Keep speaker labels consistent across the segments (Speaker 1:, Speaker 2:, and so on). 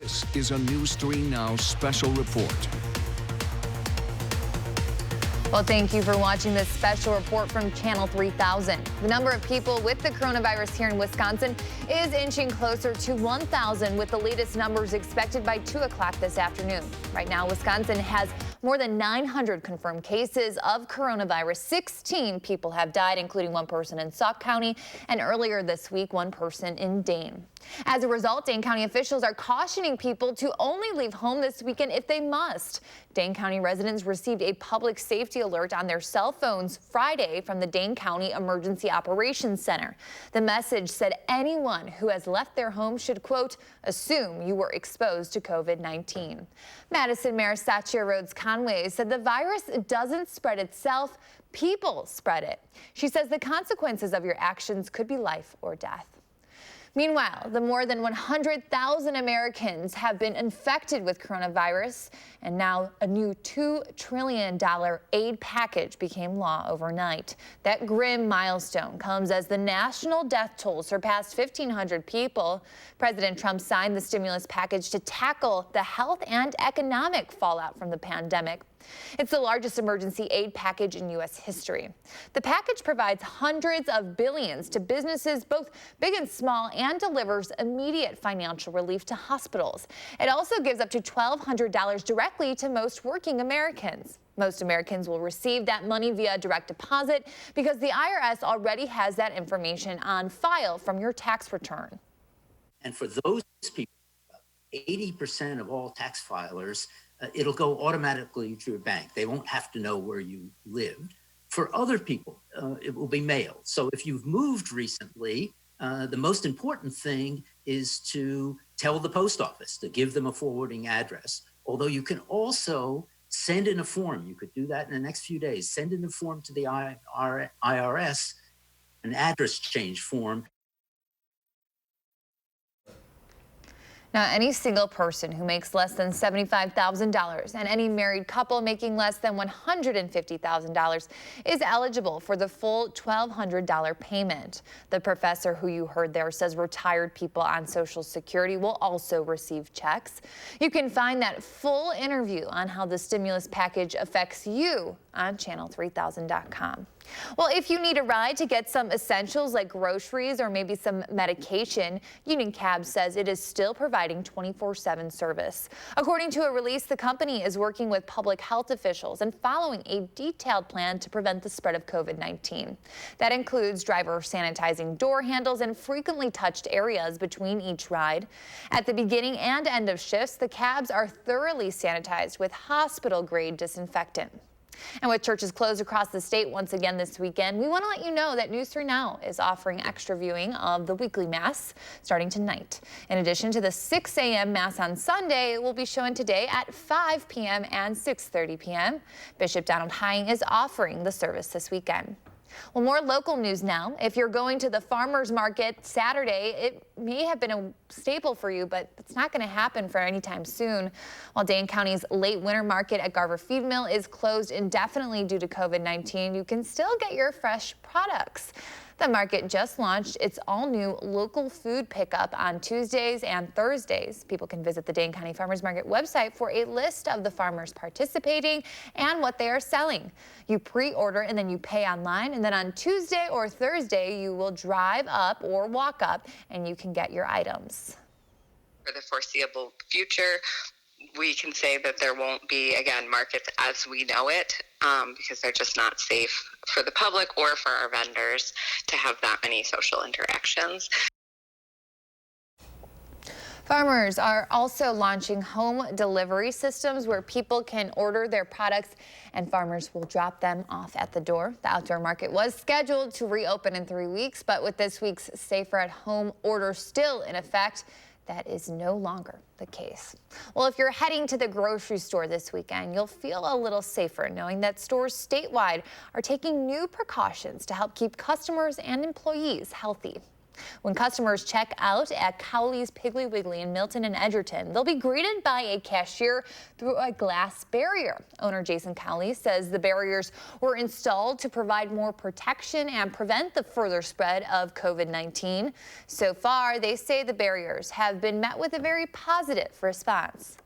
Speaker 1: This is a News 3 Now special report.
Speaker 2: Well, thank you for watching this special report from Channel 3000. The number of people with the coronavirus here in Wisconsin is inching closer to 1,000, with the latest numbers expected by 2 o'clock this afternoon. Right now, Wisconsin has more than 900 confirmed cases of coronavirus. 16 people have died, including one person in Sauk County, and earlier this week, one person in Dane. As a result, Dane County officials are cautioning people to only leave home this weekend if they must. Dane County residents received a public safety alert on their cell phones Friday from the Dane County Emergency Operations Center. The message said anyone who has left their home should, quote, assume you were exposed to COVID-19. Madison Mayor Satya Rhodes Conway said the virus doesn't spread itself, people spread it. She says the consequences of your actions could be life or death. Meanwhile, the more than 100,000 Americans have been infected with coronavirus, and now a new $2 trillion aid package became law overnight. That grim milestone comes as the national death toll surpassed 1,500 people. President Trump signed the stimulus package to tackle the health and economic fallout from the pandemic. It's the largest emergency aid package in U.S. history. The package provides hundreds of billions to businesses, both big and small, and delivers immediate financial relief to hospitals. It also gives up to $1,200 directly to most working Americans. Most Americans will receive that money via direct deposit because the IRS already has that information on file from your tax return.
Speaker 3: And for those people, 80% of all tax filers, it'll go automatically to your bank. They won't have to know where you lived. For other people, it will be mailed. So if you've moved recently, the most important thing is to tell the post office to give them a forwarding address. Although you can also send in a form. You could do that in the next few days. Send in a form to the IRS, an address change form.
Speaker 2: Now, any single person who makes less than $75,000 and any married couple making less than $150,000 is eligible for the full $1,200 payment. The professor who you heard there says retired people on Social Security will also receive checks. You can find that full interview on how the stimulus package affects you on channel3000.com. Well, if you need a ride to get some essentials like groceries or maybe some medication, Union Cab says it is still providing 24/7 service. According to a release, the company is working with public health officials and following a detailed plan to prevent the spread of COVID-19. That includes driver sanitizing door handles and frequently touched areas between each ride. At the beginning and end of shifts, the cabs are thoroughly sanitized with hospital-grade disinfectant. And with churches closed across the state once again this weekend, we want to let you know that News 3 Now is offering extra viewing of the weekly Mass starting tonight. In addition to the 6 a.m. Mass on Sunday, we'll be showing today at 5 p.m. and 6:30 p.m. Bishop Donald Hying is offering the service this weekend. Well, more local news now. If you're going to the farmers market Saturday, it may have been a staple for you, but it's not going to happen for any time soon. While Dane County's late winter market at Garver Feed Mill is closed indefinitely due to COVID-19, you can still get your fresh products. The market just launched its all-new local food pickup on Tuesdays and Thursdays. People can visit the Dane County Farmers Market website for a list of the farmers participating and what they are selling. You pre-order and then you pay online, and then on Tuesday or Thursday you will drive up or walk up and you can get your items.
Speaker 4: For the foreseeable future, we can say that there won't be, again, markets as we know it, because they're just not safe for the public or for our vendors to have that many social interactions.
Speaker 2: Farmers are also launching home delivery systems where people can order their products and farmers will drop them off at the door. The outdoor market was scheduled to reopen in 3 weeks, but with this week's safer at home order still in effect, that is no longer the case. Well, if you're heading to the grocery store this weekend, you'll feel a little safer knowing that stores statewide are taking new precautions to help keep customers and employees healthy. When customers check out at Cowley's Piggly Wiggly in Milton and Edgerton, they'll be greeted by a cashier through a glass barrier. Owner Jason Cowley says the barriers were installed to provide more protection and prevent the further spread of COVID-19. So far, they say the barriers have been met with a very positive response.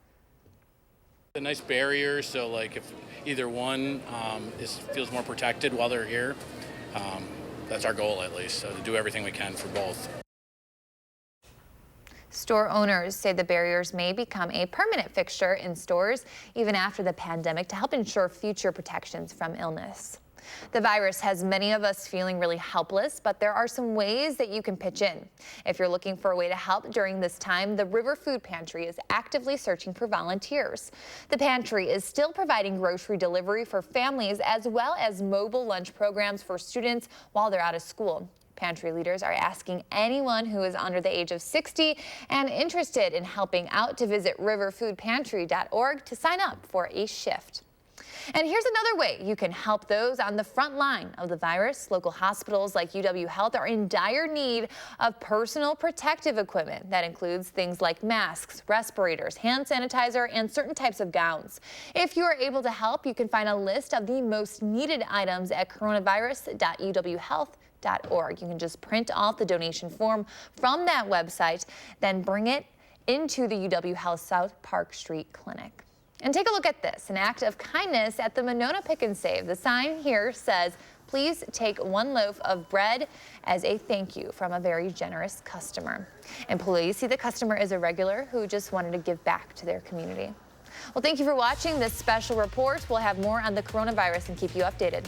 Speaker 5: A nice barrier, so like if either one feels more protected while they're here, that's our goal at least, so to do everything we can for both.
Speaker 2: Store owners say the barriers may become a permanent fixture in stores even after the pandemic to help ensure future protections from illness. The virus has many of us feeling really helpless, but there are some ways that you can pitch in. If you're looking for a way to help during this time, the River Food Pantry is actively searching for volunteers. The pantry is still providing grocery delivery for families as well as mobile lunch programs for students while they're out of school. Pantry leaders are asking anyone who is under the age of 60 and interested in helping out to visit riverfoodpantry.org to sign up for a shift. And here's another way you can help those on the front line of the virus. Local hospitals like UW Health are in dire need of personal protective equipment. That includes things like masks, respirators, hand sanitizer, and certain types of gowns. If you are able to help, you can find a list of the most needed items at coronavirus.uwhealth.org. You can just print off the donation form from that website, then bring it into the UW Health South Park Street Clinic. And take a look at this, an act of kindness at the Monona Pick and Save. The sign here says, please take one loaf of bread as a thank you from a very generous customer. Employees see the customer as a regular who just wanted to give back to their community. Well, thank you for watching this special report. We'll have more on the coronavirus and keep you updated.